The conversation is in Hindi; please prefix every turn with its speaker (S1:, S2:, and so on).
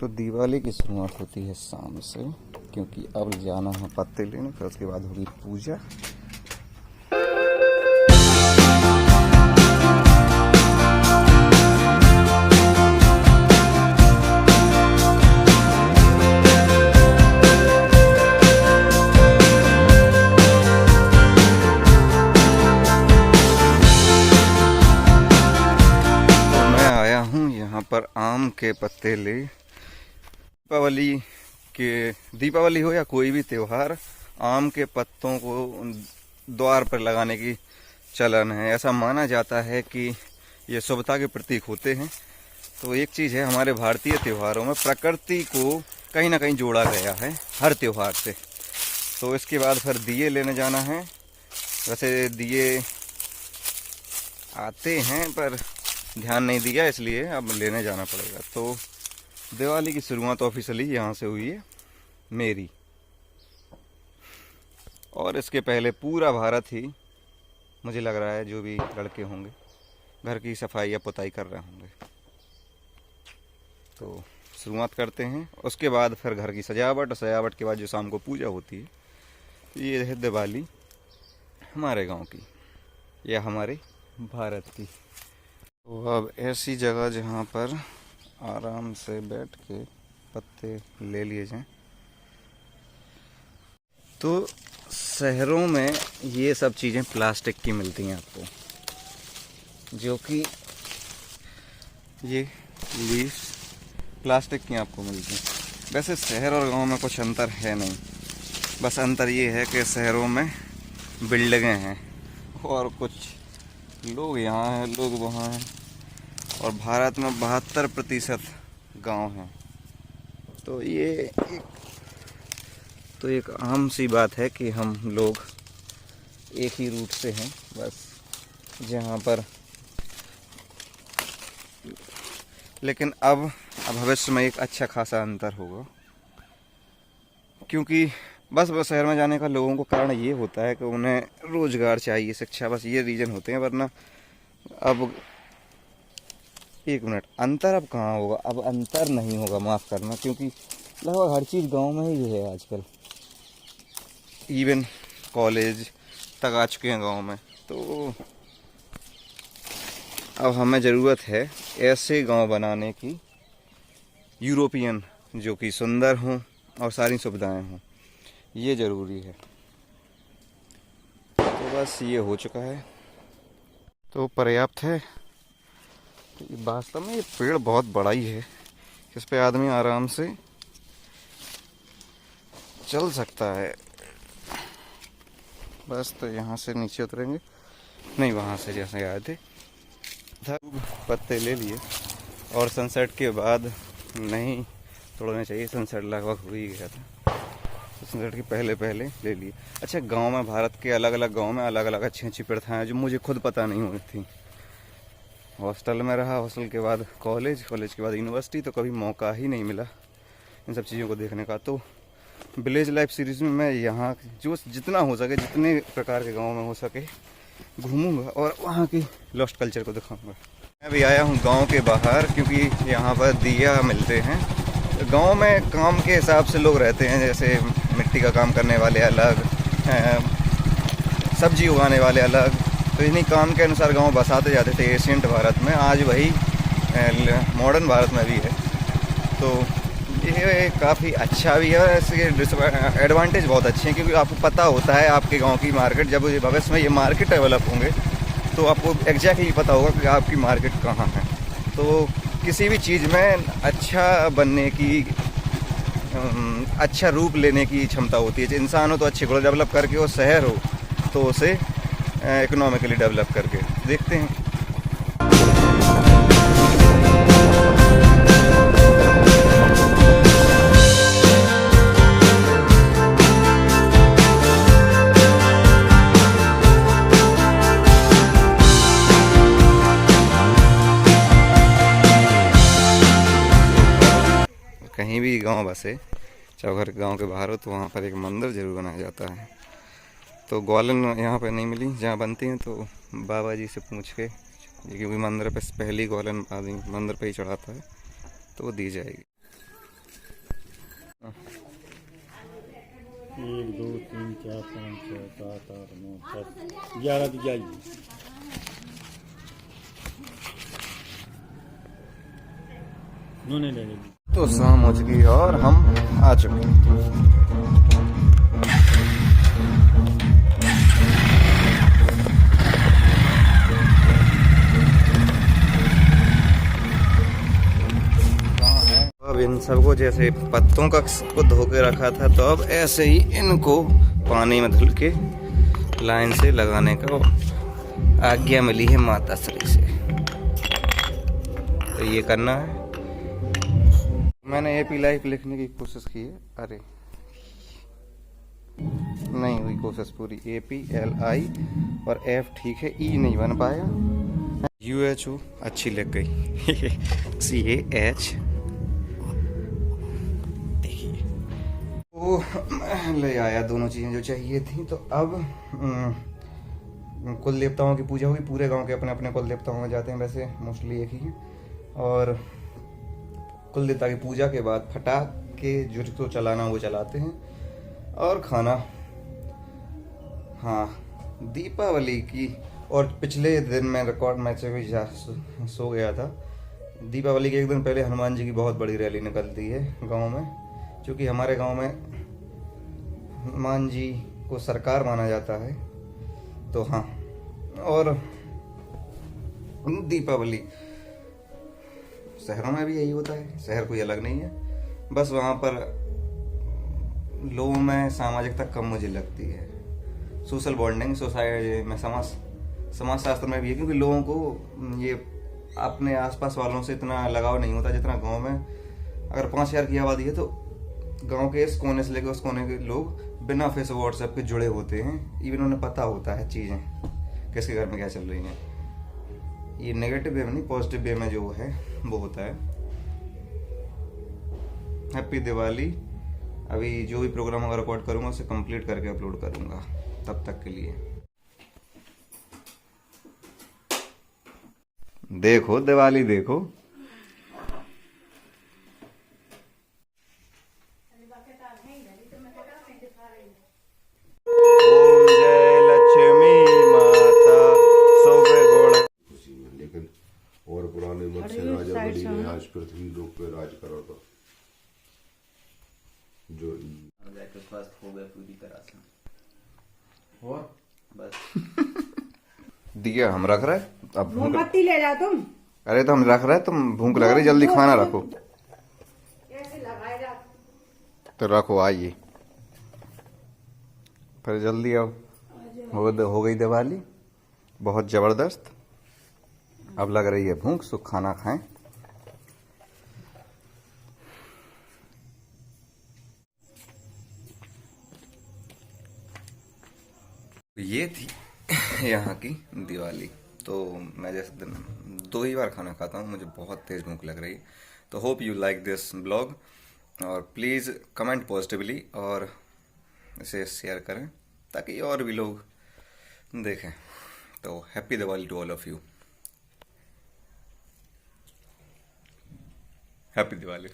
S1: तो दिवाली की शुरुआत होती है शाम से, क्योंकि अब जाना है पत्ते लेने, फिर उसके बाद होगी पूजा। पर आम के पत्ते ले, दीपावली हो या कोई भी त्योहार, आम के पत्तों को द्वार पर लगाने की चलन है। ऐसा माना जाता है कि ये शुभता के प्रतीक होते हैं। तो एक चीज़ है, हमारे भारतीय त्योहारों में प्रकृति को कहीं ना कहीं जोड़ा गया है हर त्योहार से। तो इसके बाद फिर दिए लेने जाना है। वैसे दिए आते हैं पर ध्यान नहीं दिया, इसलिए अब लेने जाना पड़ेगा। तो दिवाली की शुरुआत ऑफिशियली यहाँ से हुई है मेरी, और इसके पहले पूरा भारत ही मुझे लग रहा है जो भी लड़के होंगे घर की सफाई या पुताई कर रहे होंगे। तो शुरुआत करते हैं, उसके बाद फिर घर की सजावट, और सजावट के बाद जो शाम को पूजा होती है। ये है दिवाली हमारे गांव की या हमारे भारत की। तो अब ऐसी जगह जहाँ पर आराम से बैठ के पत्ते ले लिए जाएं। तो शहरों में ये सब चीज़ें प्लास्टिक की मिलती हैं आपको, जो कि ये लीव्स प्लास्टिक की आपको मिलती हैं। वैसे शहर और गांव में कुछ अंतर है नहीं, बस अंतर ये है कि शहरों में बिल्डिंगें हैं और कुछ लोग यहाँ हैं, लोग वहाँ हैं, और भारत में 72% गांव हैं। तो ये एक आम सी बात है कि हम लोग एक ही रूट से हैं, बस जहाँ पर। लेकिन अब भविष्य में एक अच्छा खासा अंतर होगा, क्योंकि बस शहर में जाने का लोगों को कारण ये होता है कि उन्हें रोजगार चाहिए, शिक्षा, बस ये रीज़न होते हैं। वरना अब एक मिनट, अंतर अब कहाँ होगा? अब अंतर नहीं होगा, माफ़ करना, क्योंकि लगभग हर चीज़ गांव में ही है आजकल। इवन कॉलेज तक आ चुके हैं गांव में। तो अब हमें ज़रूरत है ऐसे गांव बनाने की, यूरोपियन, जो कि सुंदर हों और सारी सुविधाएं हों। ये ज़रूरी है। तो बस ये हो चुका है, तो पर्याप्त है। वास्तव में ये पेड़ बहुत बड़ा ही है, इस पे आदमी आराम से चल सकता है। बस तो यहाँ से नीचे उतरेंगे, नहीं वहाँ से जैसे आए थे। पत्ते ले लिए, और सनसेट के बाद नहीं तोड़ने चाहिए, सनसेट लगभग हो ही गया था, तो सनसेट के पहले ले लिए। अच्छा, गांव में, भारत के अलग अलग गांव में अलग अलग अच्छी प्रथाएं जो मुझे खुद पता नहीं हुई थी। हॉस्टल में रहा, हॉस्टल के बाद कॉलेज के बाद यूनिवर्सिटी, तो कभी मौका ही नहीं मिला इन सब चीज़ों को देखने का। तो विलेज लाइफ सीरीज़ में मैं यहाँ जो जितना हो सके, जितने प्रकार के गांव में हो सके घूमूंगा और वहाँ की लॉस्ट कल्चर को दिखाऊंगा। मैं भी आया हूँ गांव के बाहर, क्योंकि यहाँ पर दिया मिलते हैं। गांव में काम के हिसाब से लोग रहते हैं, जैसे मिट्टी का काम करने वाले अलग, सब्जी उगाने वाले अलग। तो इन्हीं काम के अनुसार गांव बसाते जाते थे एशियंट भारत में। आज वही मॉडर्न भारत में भी है। तो ये काफ़ी अच्छा भी है, इसके एडवांटेज बहुत अच्छे हैं, क्योंकि आपको पता होता है आपके गांव की मार्केट, जब भविष्य में ये मार्केट डेवलप होंगे तो आपको एग्जैक्टली पता होगा कि आपकी मार्केट कहाँ है। तो किसी भी चीज़ में अच्छा बनने की, अच्छा रूप लेने की क्षमता होती है। इंसान हो तो अच्छे को डेवलप करके, और शहर हो तो उसे इकोनॉमिकली डेवलप करके। देखते हैं। कहीं भी गांव बसे, चाहे घर गांव के बाहर हो, तो वहाँ पर एक मंदिर जरूर बनाया जाता है। तो ग्वालन यहाँ पे नहीं मिली जहाँ बनती हैं, तो बाबा जी से पूछ के, क्योंकि मंदिर पे पहली ग्वालन आदमी मंदिर पे ही चढ़ाता है, तो वो दी जाएगी।
S2: 1 2 3 4 5 6 7 8 9 10 11 की जाएगी। उन्होंने ले ली।
S1: तो शाम हो चुकी है और हम आ चुके हैं। अब इन सबको जैसे पत्तों का को धो के रखा था, तो अब ऐसे ही इनको पानी में धुल के लाइन से लगाने का आज्ञा मिली है माता श्री से। तो ये करना है। मैंने एपी लाइफ लिखने की कोशिश की है, अरे नहीं हुई कोशिश पूरी। APLI और F ठीक है, E नहीं बन पाया। UHO अच्छी लग गई। CAH मैं ले आया दोनों चीज़ें जो चाहिए थी। तो अब कुल देवताओं की पूजा हुई। पूरे गांव के अपने अपने कुल देवताओं में जाते हैं, वैसे मोस्टली एक ही है। और कुल देवता की पूजा के बाद फटाके जो चलाना वो चलाते हैं और खाना। हाँ, दीपावली की और पिछले दिन में रिकॉर्ड मैच भी सो गया था। दीपावली के एक दिन पहले हनुमान जी की बहुत बड़ी रैली निकलती है गांव में, क्योंकि हमारे गांव में हनुमान जी को सरकार माना जाता है। तो हाँ, और दीपावली शहरों में भी यही होता है, शहर कोई अलग नहीं है। बस वहाँ पर लोगों में सामाजिकता कम मुझे लगती है। सोशल बॉन्डिंग सोसाइटी में समाज शास्त्र में भी है, क्योंकि लोगों को ये अपने आसपास वालों से इतना लगाव नहीं होता जितना गांव में। अगर 5000 की आबादी है तो गांव के इस कोने से लेकर उस कोने के लोग बिना फेस व्हाट्सएप के जुड़े होते हैं। इवन उन्हें पता होता है चीज़ें किसके घर में क्या चल रही हैं। ये नेगेटिव वे में नहीं, पॉजिटिव वे में जो है वो होता है। हैप्पी दिवाली। अभी जो भी प्रोग्राम अगर रिकॉर्ड करूँगा उसे कंप्लीट करके अपलोड करूँगा। तब तक के लिए देखो दिवाली देखो। ओम जय लक्ष्मी माता सोबे गोड़ा।
S3: लेकिन और पुराने मत से राजा बलि ने आज पृथ्वी लोक पे राज करा था, जो
S4: स्वस्थ हो गए पूरी तरह से।
S2: और
S4: बस
S1: दिया हम रख रहे अब भूख।
S5: मोमबत्ती ले जाओ तुम।
S1: अरे तो हम रख रहे, तुम भूख लग रही, जल्दी खाना रखो।
S5: कैसे लगाएगा?
S1: तो रखो, आइए फिर जल्दी आओ। हो गई दिवाली बहुत जबरदस्त। अब लग रही है भूख, सो खाना खाएं। ये थी यहाँ की दिवाली। तो मैं जैसे दिन 2 ही बार खाना खाता हूँ, मुझे बहुत तेज भूख लग रही है। तो hope you like this blog और प्लीज़ कमेंट पॉजिटिवली और इसे शेयर करें ताकि और भी लोग देखें। तो happy Diwali to all of you. Happy Diwali.